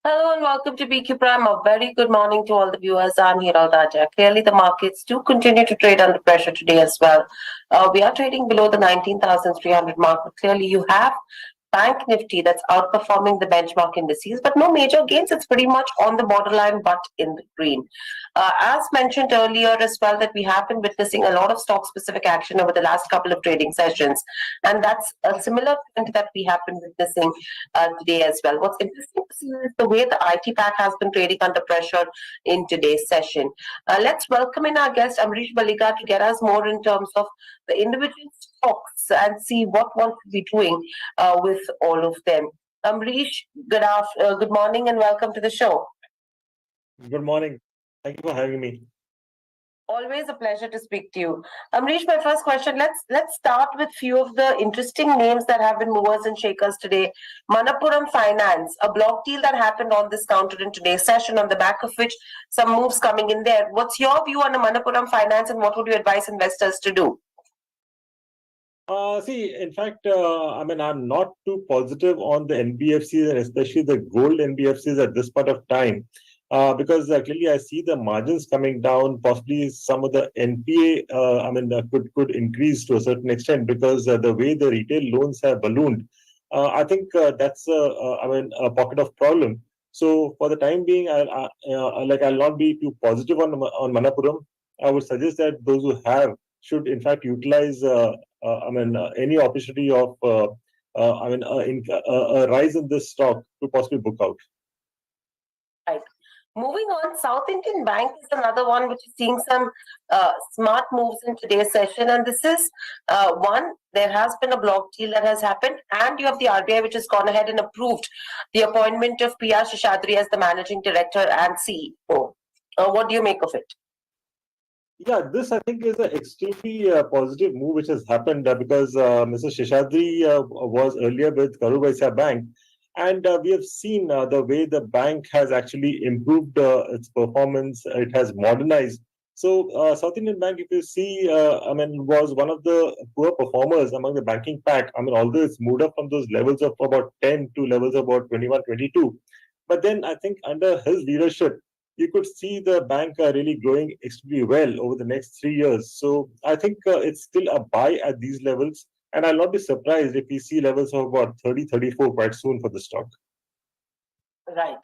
Hello and welcome to BQ Prime. A very good morning to all the viewers. I'm Hiral Raja. Clearly, the markets do continue to trade under pressure today as well. We are trading below the 19,300 mark. But clearly, you have Bank Nifty that's outperforming the benchmark indices, but no major gains. It's pretty much on the borderline, but in the green. As mentioned earlier as well, that we have been witnessing a lot of stock-specific action over the last couple of trading sessions, and that's a similar trend that we have been witnessing today as well. What's interesting to see is the way the IT pack has been trading under pressure in today's session. Let's welcome in our guest Ambareesh Baliga to get us more in terms of the individual stocks and see what one could be doing with all of them. Ambareesh, good morning and welcome to the show. Good morning. Thank you for having me. Always a pleasure to speak to you. Amrish, my first question, let's start with few of the interesting names that have been movers and shakers today. Manappuram Finance, a block deal that happened on this counter in today's session, on the back of which some moves coming in there. What's your view on the Manappuram Finance and what would you advise investors to do? In fact, I'm not too positive on the NBFCs and especially the gold NBFCs at this point of time. Because clearly I see the margins coming down, possibly some of the NPA, could increase to a certain extent because the way the retail loans have ballooned, I think that's a pocket of problem. So for the time being, I'll not be too positive on Manappuram. I would suggest that those who have should in fact utilize, any opportunity of, a rise in this stock to possibly book out. Right. Moving on, South Indian Bank is another one which is seeing some smart moves in today's session. And this is one, there has been a block deal that has happened, and you have the RBI which has gone ahead and approved the appointment of PR Sheshadri as the managing director and CEO. What do you make of it? Yeah, this I think is an extremely positive move which has happened because Mr. Sheshadri was earlier with Karur Vysya Bank, and we have seen the way the bank has actually improved its performance. It has modernized. So South Indian Bank, if you see, was one of the poor performers among the banking pack. Although it's moved up from those levels of about 10 to levels of about 21, 22. But then I think under his leadership, you could see the bank really growing extremely well over the next 3 years. So I think it's still a buy at these levels. And I'll not be surprised if we see levels of about 30, 34 quite soon for the stock. Right.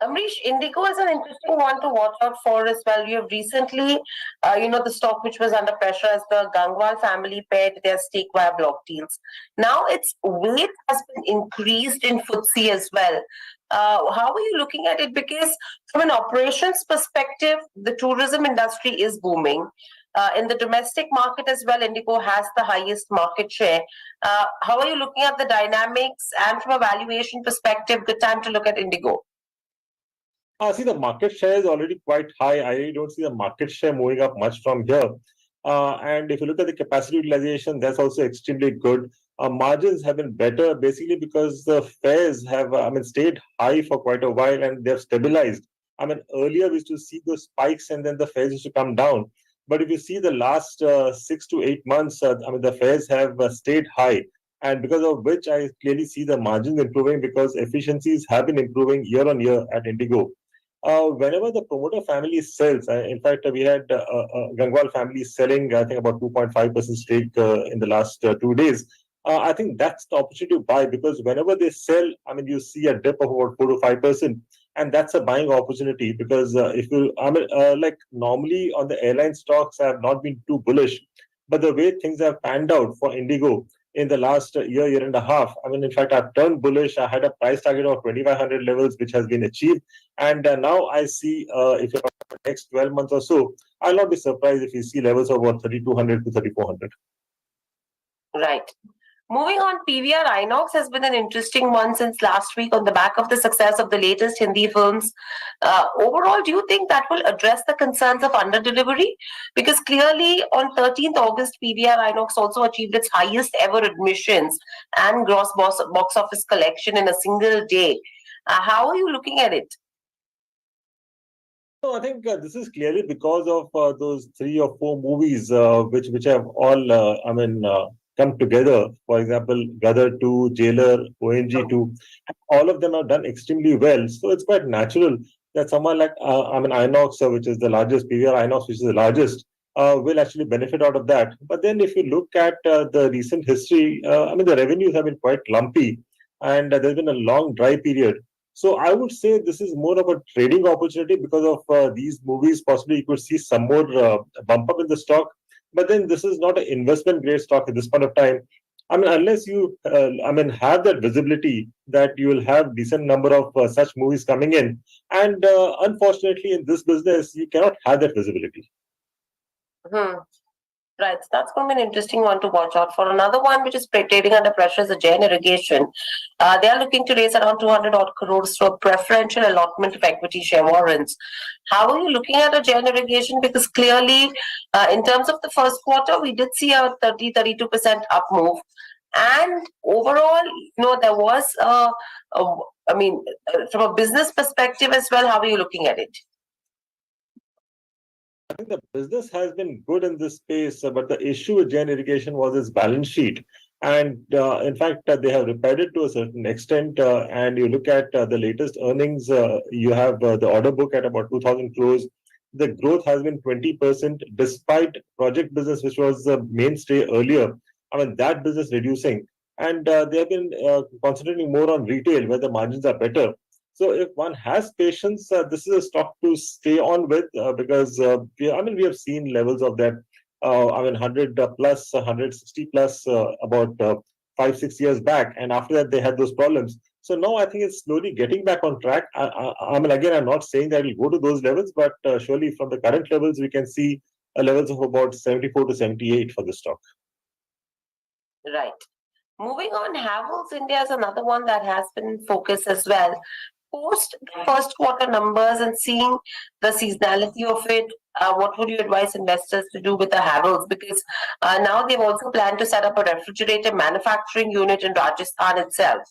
Amrish, Indigo is an interesting one to watch out for as well. You have recently, the stock which was under pressure as the Gangwal family paid their stake via block deals. Now its weight has been increased in FTSE as well. How are you looking at it? Because from an operations perspective, the tourism industry is booming. In the domestic market as well, Indigo has the highest market share. How are you looking at the dynamics, and from a valuation perspective, good time to look at Indigo? See, the market share is already quite high. I really don't see the market share moving up much from here. And if you look at the capacity utilization, that's also extremely good. Margins have been better basically because the fares have, stayed high for quite a while and they've stabilized. Earlier we used to see those spikes and then the fares used to come down. But if you see the last 6 to 8 months, the fares have stayed high. And because of which I clearly see the margins improving because efficiencies have been improving year on year at Indigo. Whenever the promoter family sells, in fact, we had Gangwal family selling, I think, about 2.5% stake in the last 2 days. I think that's the opportunity to buy because whenever they sell, you see a dip of about 4 to 5%. And that's a buying opportunity because if you, like normally on the airline stocks, I have not been too bullish. But the way things have panned out for Indigo, in the last year and a half. In fact, I've turned bullish. I had a price target of 2,500 levels, which has been achieved. And now I see if you're the next 12 months or so, I'll not be surprised if you see levels of about 3,200 to 3,400. Right. Moving on, PVR Inox has been an interesting one since last week on the back of the success of the latest Hindi films. Overall, do you think that will address the concerns of under-delivery? Because clearly on 13th August, PVR Inox also achieved its highest ever admissions and gross box office collection in a single day. How are you looking at it? So I think this is clearly because of those 3 or 4 movies which have all, come together. For example, Gather 2, Jailer, ONG 2, all of them have done extremely well. So it's quite natural that someone like, Inox, which is the largest, PVR Inox, which is the largest, will actually benefit out of that. But then if you look at the recent history, the revenues have been quite lumpy and there's been a long dry period. So I would say this is more of a trading opportunity because of these movies. Possibly you could see some more bump up in the stock. But then this is not an investment grade stock at this point of time. Unless you, have that visibility that you will have decent number of such movies coming in. And unfortunately, in this business, you cannot have that visibility. Hmm. Right, so that's going to be an interesting one to watch out for. Another one which is trading under pressure is the Jain Irrigation. They are looking to raise around 200 odd crores for preferential allotment of equity share warrants. How are you looking at a Jain Irrigation? Because clearly, in terms of the first quarter, we did see a 32% up move. And overall, there was, from a business perspective as well, how are you looking at it? I think the business has been good in this space, but the issue with Jain Irrigation was its balance sheet. And in fact, they have repaired it to a certain extent. And you look at the latest earnings, you have the order book at about 2,000 crores. The growth has been 20% despite project business, which was the mainstay earlier. That business reducing. And they have been concentrating more on retail, where the margins are better. So if one has patience, this is a stock to stay on with because we have seen levels of that. 100 plus, 160 plus about 5-6 years back, and after that they had those problems. So now I think it's slowly getting back on track. Again, I'm not saying that it will go to those levels, but surely from the current levels we can see levels of about 74 to 78 for the stock. Right. Moving on, Havells India is another one that has been in focus as well. Post first quarter numbers and seeing the seasonality of it, what would you advise investors to do with the Havells? Because now they've also planned to set up a refrigerator manufacturing unit in Rajasthan itself.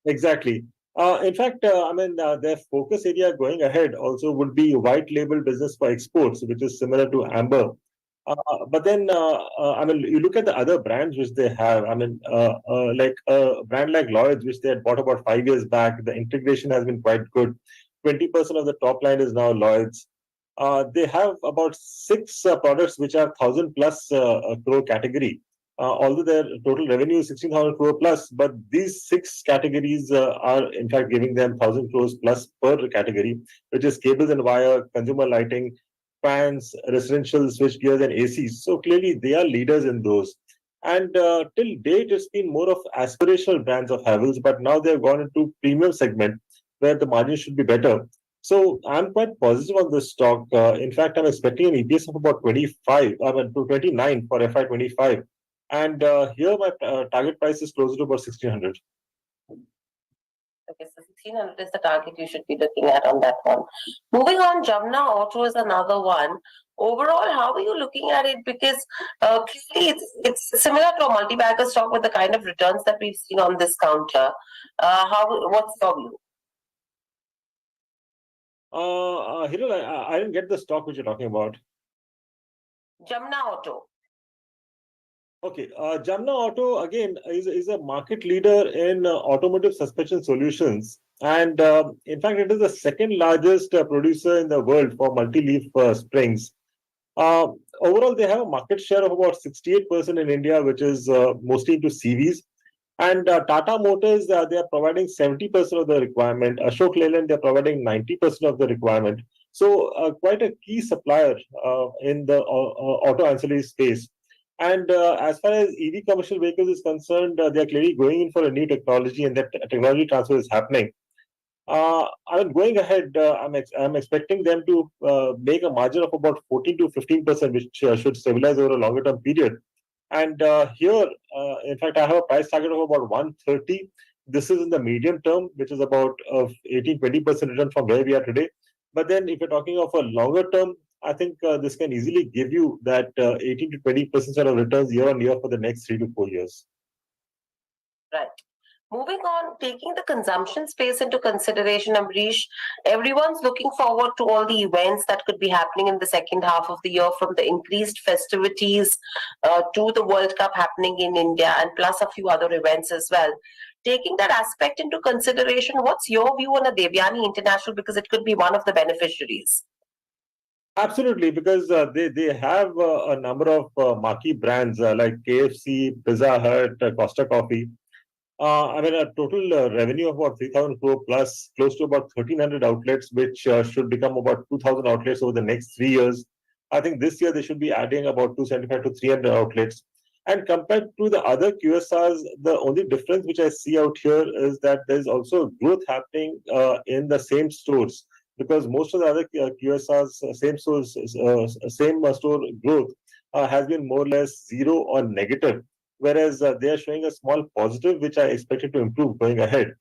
Exactly. In fact, their focus area going ahead also would be white label business for exports, which is similar to Amber. But then, you look at the other brands which they have. Like a brand like Lloyd's, which they had bought about 5 years back, the integration has been quite good. 20% of the top line is now Lloyd's. They have about six products which are 1,000 plus crore category. Although their total revenue is 16,000 crore plus, but these six categories are in fact giving them 1,000 crores plus per category, which is cables and wire, consumer lighting, fans, residential switch gears, and ACs. So clearly, they are leaders in those. And till date, it's been more of aspirational brands of Havells, but now they've gone into premium segment where the margin should be better. So I'm quite positive on this stock. In fact, I'm expecting an EPS of about 25, to 29 for FY25. And here my target price is closer to about 1,600. Okay, so 1,600 is the target you should be looking at on that one. Moving on, Jamna Auto is another one. Overall, how are you looking at it? Because clearly it's similar to a multi-bagger stock with the kind of returns that we've seen on this counter. What's your view? Hirul, I didn't get the stock which you're talking about. Jamna Auto. Okay, Jamna Auto again is a market leader in automotive suspension solutions, and in fact, it is the second largest producer in the world for multi-leaf springs. Uh, Overall, they have a market share of about 68% in India, which is mostly into CVs. And Tata Motors, they are providing 70% of the requirement. Ashok Leyland, they are providing 90% of the requirement. So, quite a key supplier in the auto ancillary space. And as far as EV commercial vehicles is concerned, they are clearly going in for a new technology, and that technology transfer is happening. Going ahead, I'm expecting them to make a margin of about 14 to 15%, which should stabilize over a longer term period. And here, in fact, I have a price target of about 130. This is in the medium term, which is about 18-20% return from where we are today. But then, if you're talking of a longer term, I think this can easily give you that 18 to 20% sort of returns year on year for the next 3 to 4 years. Right. Moving on, taking the consumption space into consideration, Amrish, everyone's looking forward to all the events that could be happening in the second half of the year, from the increased festivities to the World Cup happening in India, and plus a few other events as well. Taking that aspect into consideration, what's your view on a Devyani International, because it could be one of the beneficiaries? Absolutely, because they have a number of marquee brands like KFC, Pizza Hut, Costa Coffee. I mean, a total revenue of about 3,000 crore plus, close to about 1,300 outlets, which should become about 2,000 outlets over the next 3 years. I think this year they should be adding about 275 to 300 outlets. And compared to the other QSRs, the only difference which I see out here is that there's also growth happening in the same stores, because most of the other QSRs, same store growth has been more or less zero or negative, whereas they are showing a small positive, which I expected to improve going ahead.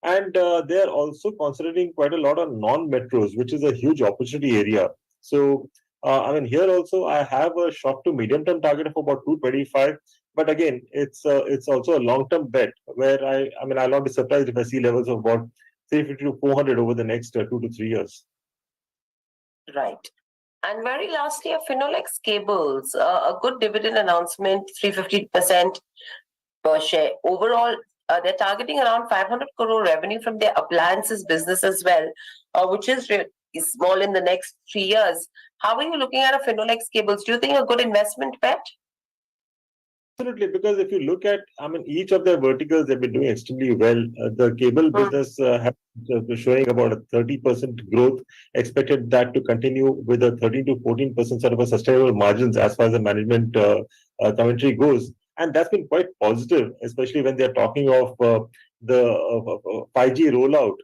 And they are also concentrating quite a lot on non-metros, which is a huge opportunity area. So, I mean, here also I have a short to medium-term target of about 225. But again, it's also a long-term bet where I mean, I'll not be surprised if I see levels of about 350 to 400 over the next 2 to 3 years. Right. And very lastly, a Finolex Cables, a good dividend announcement, 350% per share. Overall, they're targeting around 500 crore revenue from their appliances business as well, which is really small in the next 3 years. How are you looking at a Finolex Cables? Do you think a good investment bet? Absolutely, because if you look at, I mean, each of their verticals, they've been doing extremely well. The cable business has showing about a 30% growth. Expected that to continue with a 13 to 14% sort of a sustainable margins as far as the management commentary goes. And that's been quite positive, especially when they're talking of the 5G rollout,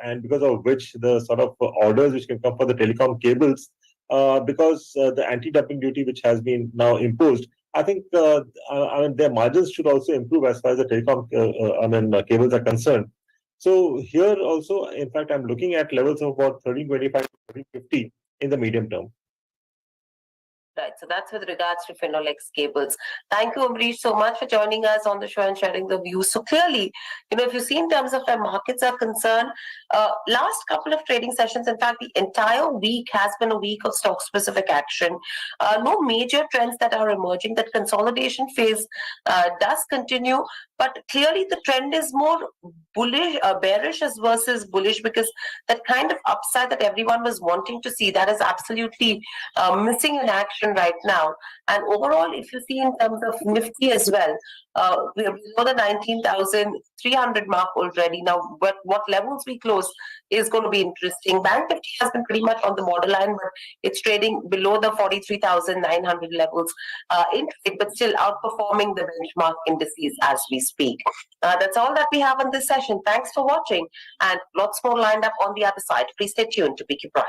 and because of which the sort of orders which can come for the telecom cables, because the anti-dumping duty which has been now imposed, I think I mean, their margins should also improve as far as the telecom cables are concerned. So here also, in fact, I'm looking at levels of about 1325 to 1350 in the medium term. Right. So that's with regards to Finolex Cables. Thank you, Amrish, so much for joining us on the show and sharing the views. So clearly, if you see in terms of where markets are concerned, last couple of trading sessions, in fact, the entire week has been a week of stock-specific action. No major trends that are emerging. That consolidation phase does continue, but clearly the trend is more bullish, bearish as versus bullish, because that kind of upside that everyone was wanting to see, that is absolutely missing in action right now. And overall, if you see in terms of Nifty as well, we are below the 19,300 mark already. Now, what levels we close is going to be interesting. Bank Nifty has been pretty much on the borderline, but it's trading below the 43,900 levels in trade, but still outperforming the benchmark indices as we speak. That's all that we have on this session. Thanks for watching, and lots more lined up on the other side. Please stay tuned to PQ Prime.